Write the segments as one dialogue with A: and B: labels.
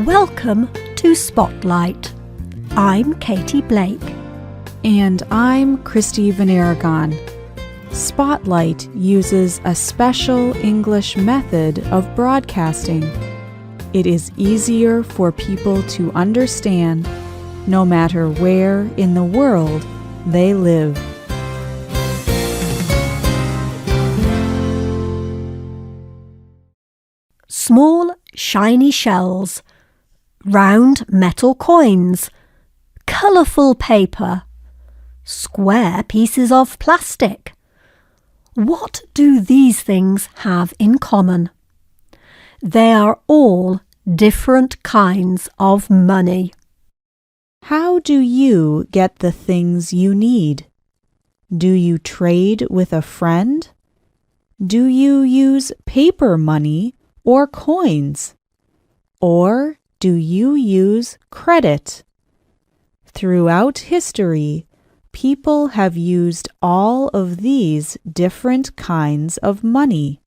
A: Welcome to Spotlight. I'm Katy Blake.
B: And I'm Christy VanArragon. Spotlight uses a special English method of broadcasting. It is easier for people to understand no matter where in the world they live.
A: Small, shiny shells, round metal coins, colourful paper, square pieces of plastic. What do these things have in common? They are all different kinds of money.
B: How do you get the things you need? Do you trade with a friend? Do you use paper money or coins? Or do you use credit? Throughout history, people have used all of these different kinds of money.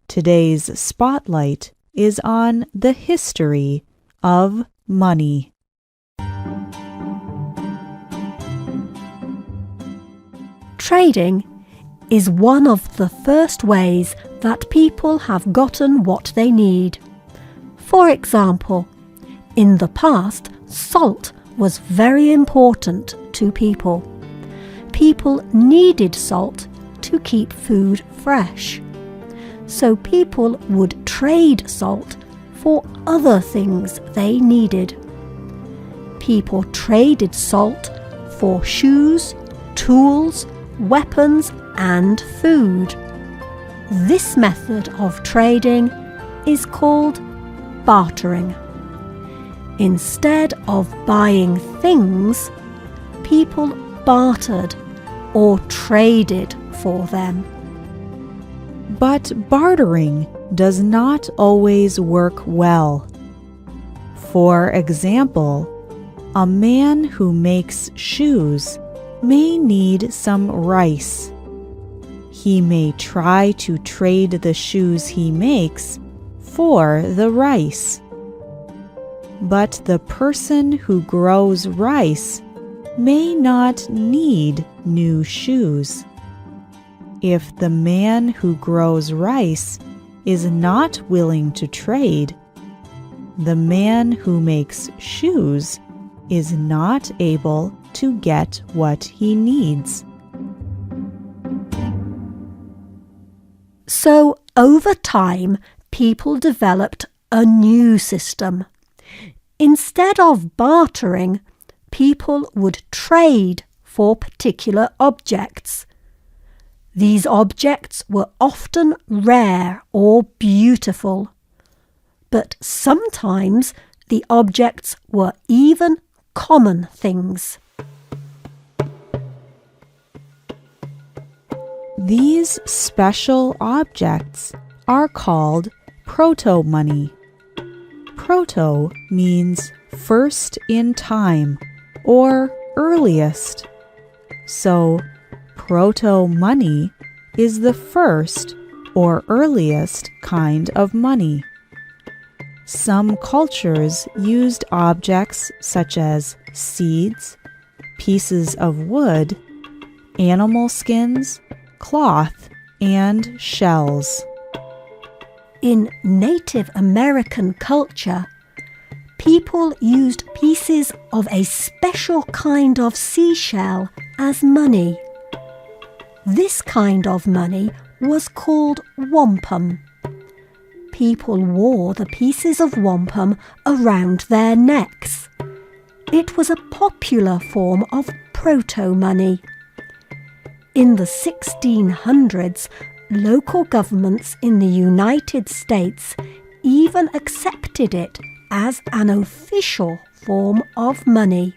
B: Today's spotlight is on the history of money.
A: Trading is one of the first ways that people have gotten what they need. For example, in the past, salt was very important to people. People needed salt to keep food fresh. So people would trade salt for other things they needed. People traded salt for shoes, tools, weapons, and food. This method of trading is called bartering. Instead of buying things, people bartered or traded for them.
B: But bartering does not always work well. For example, a man who makes shoes may need some rice. He may try to trade the shoes he makes for the rice. But the person who grows rice may not need new shoes. If the man who grows rice is not willing to trade, the man who makes shoes is not able to get what he needs.
A: So, over time, people developed a new system. Instead of bartering, people would trade for particular objects. These objects were often rare or beautiful, but sometimes the objects were even common things.
B: These special objects are called proto-money. Proto means first in time or earliest. So, proto-money is the first or earliest kind of money. Some cultures used objects such as seeds, pieces of wood, animal skins, cloth, and shells.
A: In Native American culture, people used pieces of a special kind of seashell as money. This kind of money was called wampum. People wore the pieces of wampum around their necks. It was a popular form of proto-money. In the 1600s, local governments in the United States even accepted it as an official form of money.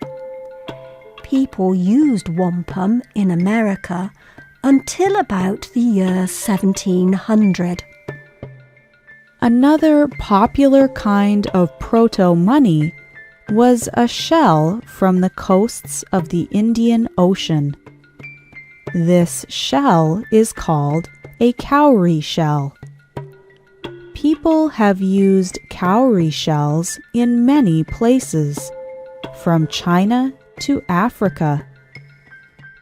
A: People used wampum in America until about the year 1700.
B: Another popular kind of proto-money was a shell from the coasts of the Indian Ocean. This shell is called a cowrie shell. People have used cowrie shells in many places, from China to Africa.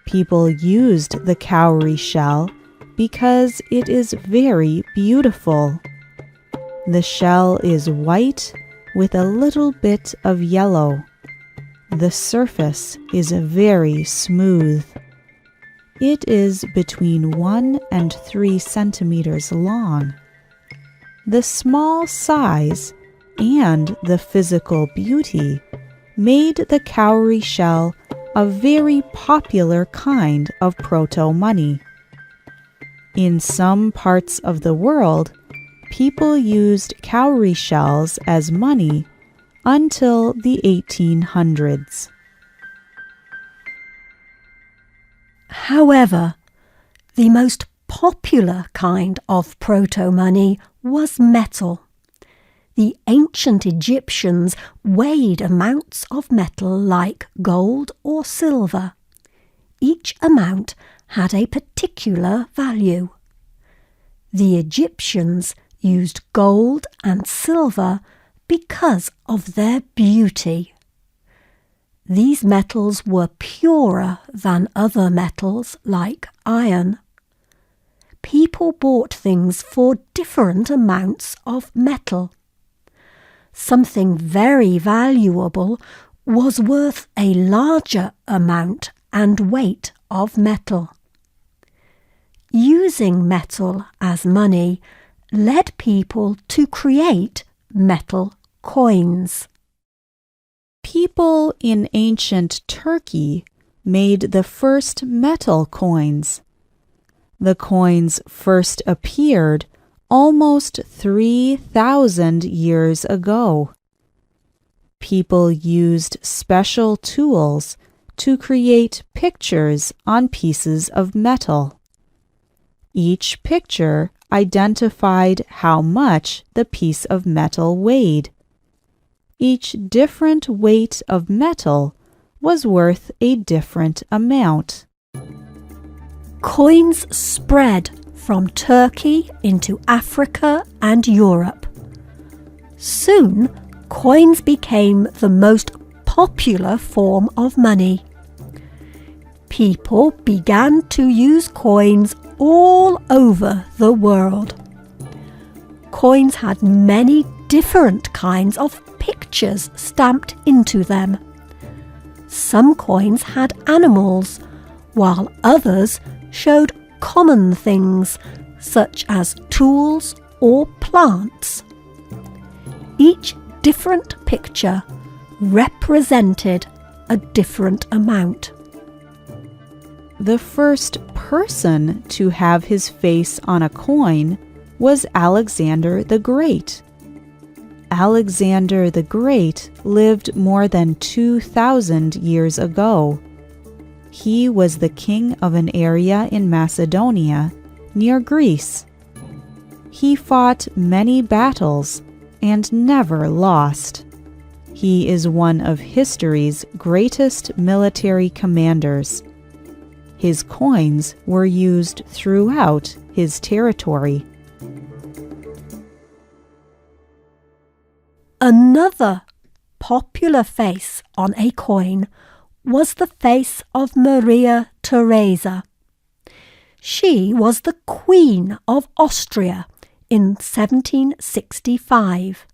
B: People used the cowrie shell because it is very beautiful. The shell is white with a little bit of yellow. The surface is very smooth. It is between 1 and 3 centimeters long. The small size and the physical beauty made the cowrie shell a very popular kind of proto-money. In some parts of the world, people used cowrie shells as money until the 1800s.
A: However, the most popular kind of proto-money was metal. The ancient Egyptians weighed amounts of metal like gold or silver. Each amount had a particular value. The Egyptians used gold and silver because of their beauty. These metals were purer than other metals like iron. People bought things for different amounts of metal. Something very valuable was worth a larger amount and weight of metal. Using metal as money led people to create metal coins.
B: People in ancient Turkey made the first metal coins. The coins first appeared almost 3,000 years ago. People used special tools to create pictures on pieces of metal. Each picture identified how much the piece of metal weighed. Each different weight of metal was worth a different amount.
A: Coins spread from Turkey into Africa and Europe. Soon, coins became the most popular form of money. People began to use coins all over the world. Coins had many different kinds of pictures stamped into them. Some coins had animals, while others showed common things such as tools or plants. Each different picture represented a different amount.
B: The first person to have his face on a coin was Alexander the Great. Alexander the Great lived more than 2,000 years ago. He was the king of an area in Macedonia, near Greece. He fought many battles and never lost. He is one of history's greatest military commanders. His coins were used throughout his territory.
A: Another popular face on a coin was the face of Maria Theresa. She was the Queen of Austria in 1765.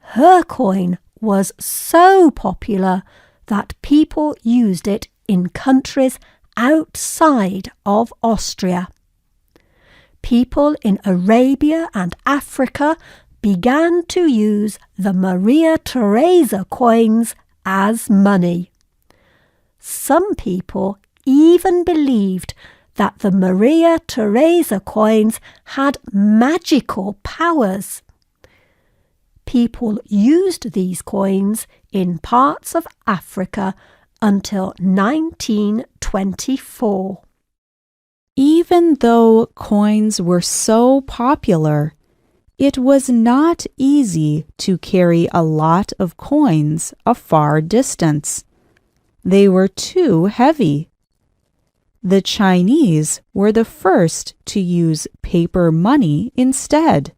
A: Her coin was so popular that people used it in countries outside of Austria. People in Arabia and Africa began to use the Maria Theresa coins as money. Some people even believed that the Maria Theresa coins had magical powers. People used these coins in parts of Africa until 1924.
B: Even though coins were so popular, it was not easy to carry a lot of coins a far distance. They were too heavy. The Chinese were the first to use paper money instead.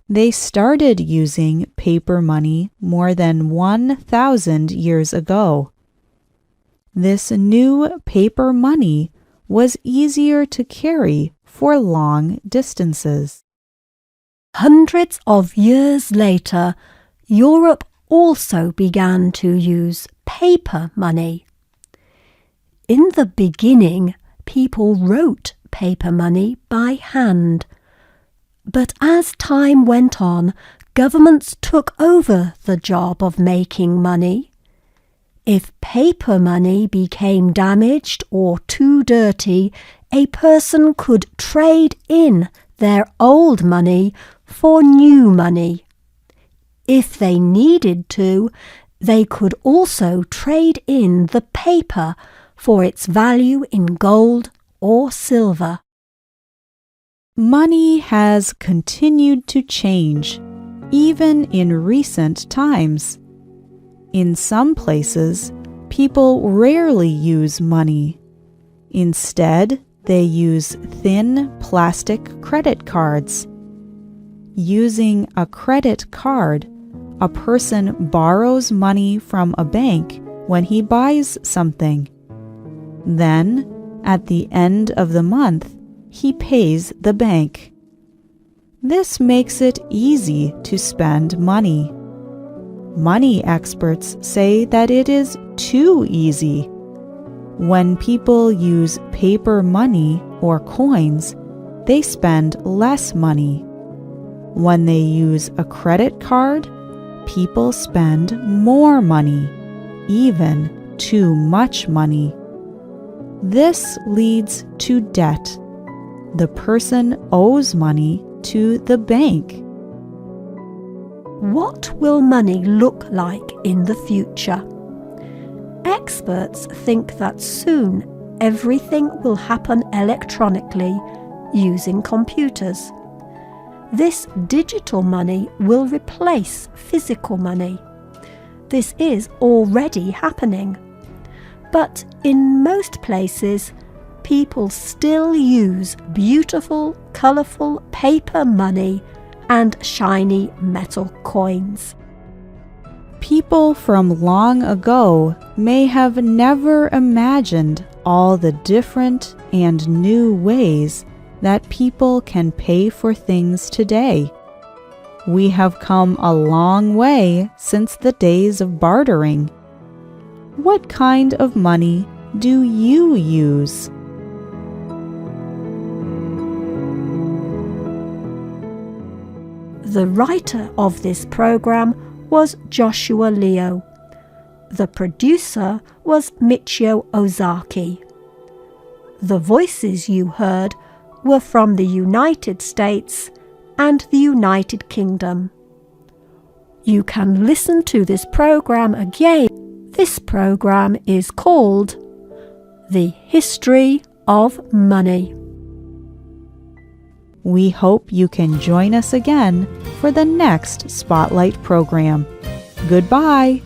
B: They started using paper money more than 1,000 years ago. This new paper money was easier to carry for long distances.
A: Hundreds of years later, Europe also began to use paper money. In the beginning, people wrote paper money by hand. But as time went on, governments took over the job of making money. If paper money became damaged or too dirty, a person could trade in their old money for new money. If they needed to, they could also trade in the paper for its value in gold or silver.
B: Money has continued to change, even in recent times. In some places, people rarely use money. Instead, they use thin plastic credit cards. Using a credit card, a person borrows money from a bank when he buys something. Then, at the end of the month, he pays the bank. This makes it easy to spend money. Money experts say that it is too easy. When people use paper money or coins, they spend less money. When they use a credit card, people spend more money, even too much money. This leads to debt. The person owes money to the bank.
A: What will money look like in the future? Experts think that soon everything will happen electronically using computers. This digital money will replace physical money. This is already happening. But in most places, people still use beautiful, colourful paper money and shiny metal coins.
B: People from long ago may have never imagined all the different and new ways that people can pay for things today. We have come a long way since the days of bartering. What kind of money do you use?
A: The writer of this program was Joshua Leo. The producer was Michio Ozaki. The voices you heard were from the United States and the United Kingdom. You can listen to this program again. This program is called The History of Money.
B: We hope you can join us again for the next Spotlight program. Goodbye.